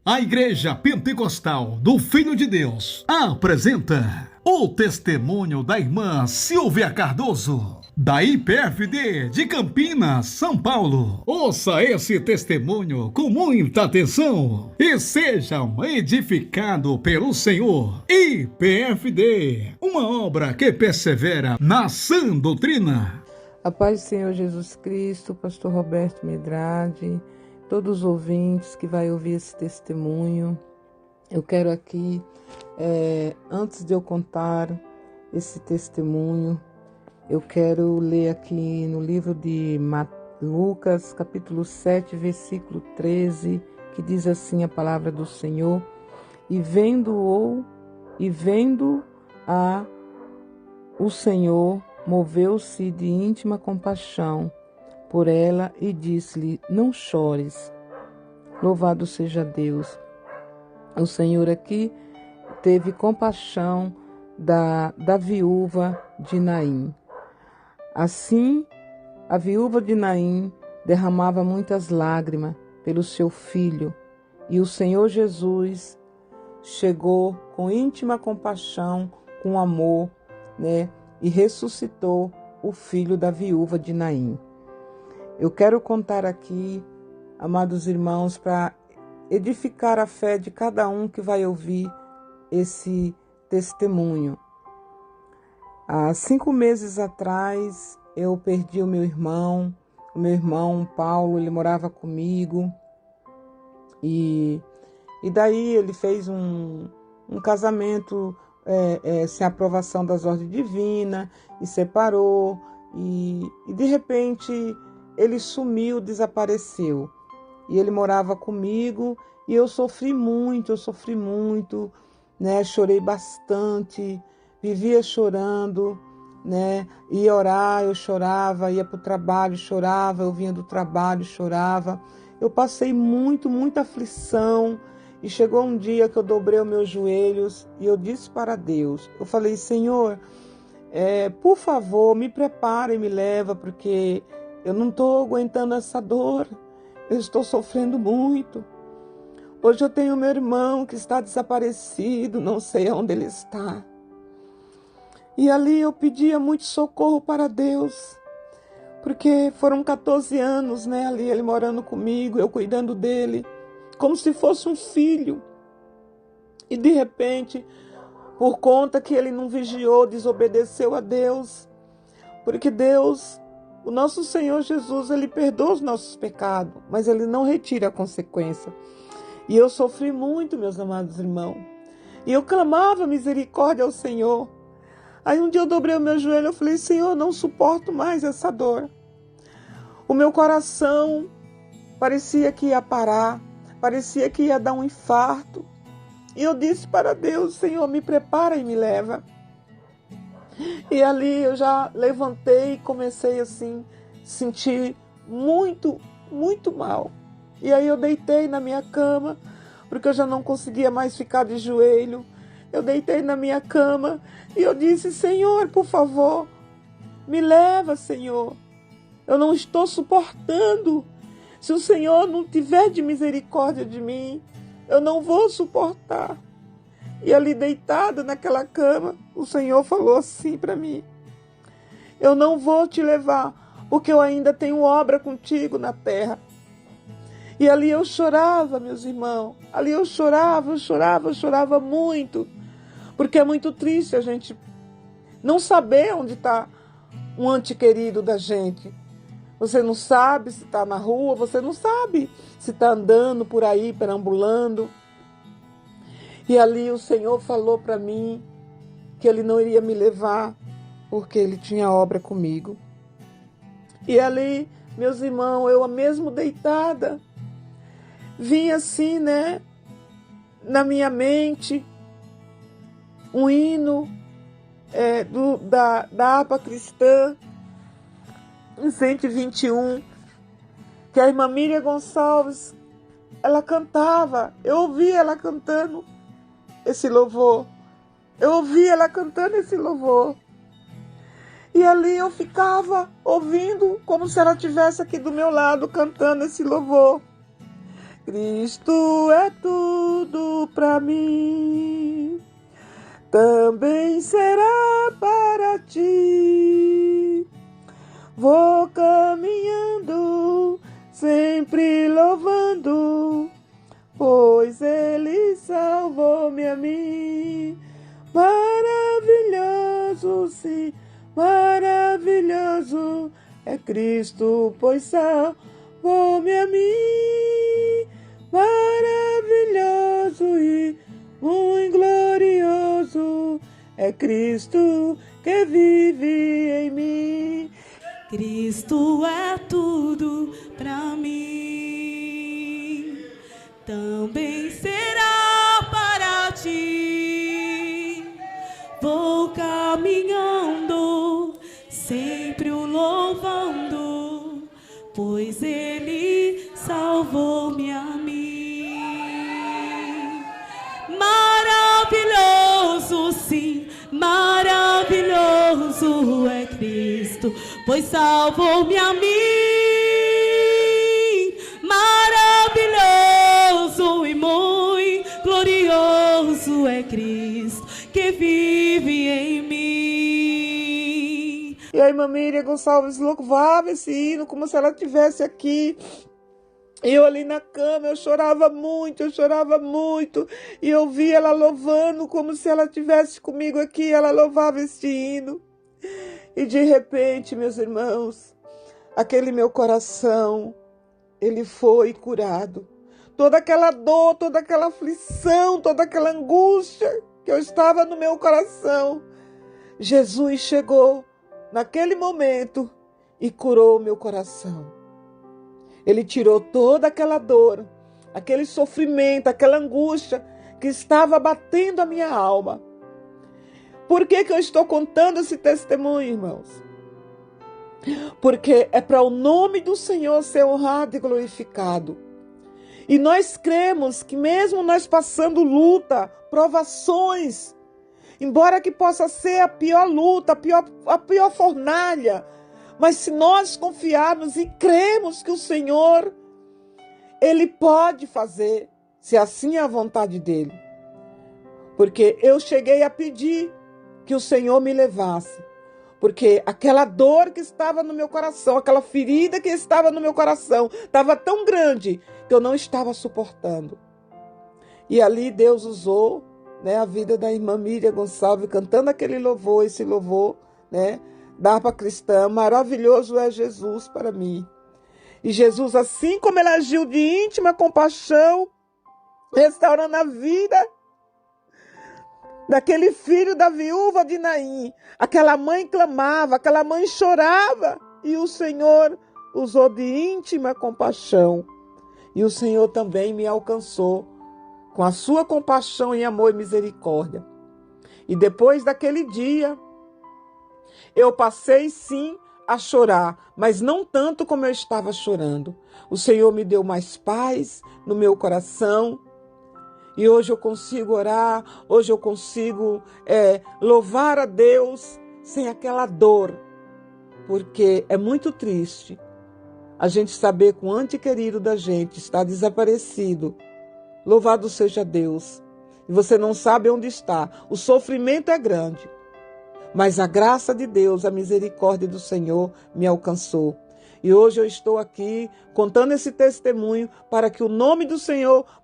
A Igreja Pentecostal do Filho de Deus apresenta o testemunho da irmã Silvia Cardoso, da IPFD de Campinas, São Paulo. Ouça esse testemunho com muita atenção e sejam edificados pelo Senhor. IPFD, uma obra que persevera na sã doutrina. A paz do Senhor Jesus Cristo, pastor Roberto Medrade, todos os ouvintes que vai ouvir esse testemunho. Eu quero aqui, antes de eu contar esse testemunho, eu quero ler aqui no livro de Lucas, capítulo 7, versículo 13, que diz assim a palavra do Senhor: E vendo o Senhor, moveu-se de íntima compaixão por ela e disse-lhe: Não chores. Louvado seja Deus. O Senhor aqui teve compaixão da viúva de Naim. Assim, a viúva de Naim derramava muitas lágrimas pelo seu filho, e o Senhor Jesus chegou com íntima compaixão, com amor, e ressuscitou o filho da viúva de Naim. Eu quero contar aqui, amados irmãos, para edificar a fé de cada um que vai ouvir esse testemunho. Há 5 meses atrás, eu perdi o meu irmão Paulo. Ele morava comigo, e daí ele fez um casamento sem aprovação das ordens divinas, e separou, e de repente ele sumiu, desapareceu. E ele morava comigo, e eu sofri muito, chorei bastante, vivia chorando, ia orar, eu chorava, ia para o trabalho, chorava, eu vinha do trabalho, chorava. Eu passei muita aflição, e chegou um dia que eu dobrei os meus joelhos e eu disse para Deus, eu falei: Senhor, por favor, me prepara e me leva, porque eu não estou aguentando essa dor, eu estou sofrendo muito. Hoje eu tenho meu irmão que está desaparecido, não sei onde ele está. E ali eu pedia muito socorro para Deus, porque foram 14 anos, ali ele morando comigo, eu cuidando dele, como se fosse um filho. E de repente, por conta que ele não vigiou, desobedeceu a Deus, porque Deus, o nosso Senhor Jesus, ele perdoa os nossos pecados, mas ele não retira a consequência. E eu sofri muito, meus amados irmãos, e eu clamava misericórdia ao Senhor. Aí um dia eu dobrei o meu joelho, eu falei: Senhor, eu não suporto mais essa dor. O meu coração parecia que ia parar, parecia que ia dar um infarto. E eu disse para Deus: Senhor, me prepara e me leva. E ali eu já levantei e comecei assim, sentir muito mal. E aí eu deitei na minha cama, porque eu já não conseguia mais ficar de joelho. Eu deitei na minha cama e eu disse: Senhor, por favor, me leva, Senhor. Eu não estou suportando. Se o Senhor não tiver de misericórdia de mim, eu não vou suportar. E ali deitada naquela cama, o Senhor falou assim para mim: eu não vou te levar, porque eu ainda tenho obra contigo na terra. E ali eu chorava, meus irmãos. Ali eu chorava muito. Porque é muito triste a gente não saber onde está um ente querido da gente. Você não sabe se está na rua, você não sabe se está andando por aí, perambulando. E ali o Senhor falou para mim que Ele não iria me levar, porque Ele tinha obra comigo. E ali, meus irmãos, eu mesmo deitada, vinha assim, na minha mente, um hino da harpa cristã, em 121, que a irmã Miriam Gonçalves, ela cantava. Eu ouvi ela cantando esse louvor. E ali eu ficava ouvindo, como se ela estivesse aqui do meu lado, cantando esse louvor. Cristo é tudo tudo para mim, também será para ti. Vou caminhando, sempre louvando, pois Ele salvou-me a mim. Maravilhoso, sim, maravilhoso é Cristo, pois salvou-me a mim. Maravilhoso e muito glorioso é Cristo que vive em mim. Cristo é tudo pra mim, também será para ti. Vou caminhando, sempre o louvando, pois Ele salvou-me a mim. Maravilhoso, sim, maravilhoso é Cristo, pois salvou-me a mim. Maravilhoso e muito glorioso é Cristo que vive em mim. E a irmã Miriam Gonçalves louvava esse hino como se ela estivesse aqui. E eu ali na cama, eu chorava muito. E eu via ela louvando como se ela estivesse comigo aqui. Ela louvava esse hino. E de repente, meus irmãos, aquele meu coração, ele foi curado. Toda aquela dor, toda aquela aflição, toda aquela angústia que eu estava no meu coração, Jesus chegou naquele momento e curou o meu coração. Ele tirou toda aquela dor, aquele sofrimento, aquela angústia que estava batendo a minha alma. Por que eu estou contando esse testemunho, irmãos? Porque é para o nome do Senhor ser honrado e glorificado. E nós cremos que mesmo nós passando luta, provações, embora que possa ser a pior luta, a pior fornalha, mas se nós confiarmos e cremos que o Senhor, Ele pode fazer, se assim é a vontade dEle. Porque eu cheguei a pedir que o Senhor me levasse. Porque aquela dor que estava no meu coração, aquela ferida que estava no meu coração, estava tão grande que eu não estava suportando. E ali Deus usou, a vida da irmã Miriam Gonçalves, cantando aquele louvor, esse louvor, da harpa cristã. Maravilhoso é Jesus para mim. E Jesus, assim como Ele agiu de íntima compaixão, restaurando a vida daquele filho da viúva de Naim. Aquela mãe clamava, aquela mãe chorava, e o Senhor usou de íntima compaixão. E o Senhor também me alcançou com a sua compaixão e amor e misericórdia. E depois daquele dia, eu passei sim a chorar, mas não tanto como eu estava chorando. O Senhor me deu mais paz no meu coração. E hoje eu consigo orar, hoje eu consigo louvar a Deus sem aquela dor. Porque é muito triste a gente saber que um ente querido da gente está desaparecido. Louvado seja Deus. E você não sabe onde está. O sofrimento é grande. Mas a graça de Deus, a misericórdia do Senhor me alcançou. E hoje eu estou aqui contando esse testemunho para que o nome do Senhor